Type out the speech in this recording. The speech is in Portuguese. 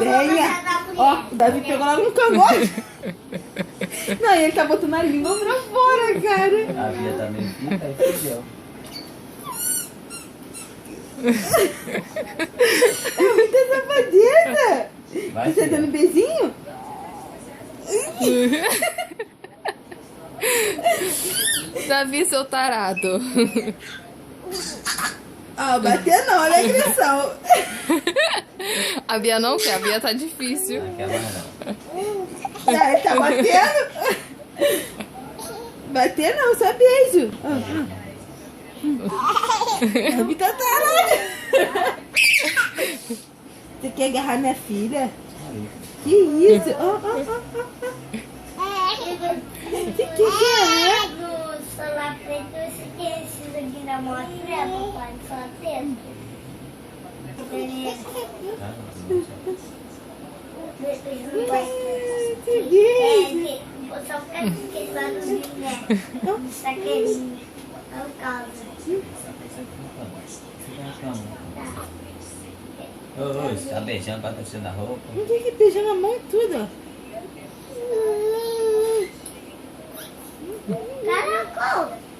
Venha. Ó, o Davi pegou lá no cangote. Não, e ele tá botando a língua pra fora, cara. A Bia também fica e fudeu. É muita safadeza. Vai, Você tá filha. dando beijinho? Davi, seu tarado. Ah, bater não, olha a agressão. A Bia não quer, a Bia tá difícil. Não quer mais não. Ah, ele tá batendo. Bater não, só beijo. Davi tá tarado. Você quer agarrar minha filha? Que isso? Você quer agarrar? No celular preto, você tem esses aqui na moto, né, papai? No celular preto. Que beijo. Só fica assim que ele vai dormir, né? Isso aqui é o caso. Ô, você tá beijando pra descer da roupa? Não tem que beijar na mão e tudo, ó. Caracol!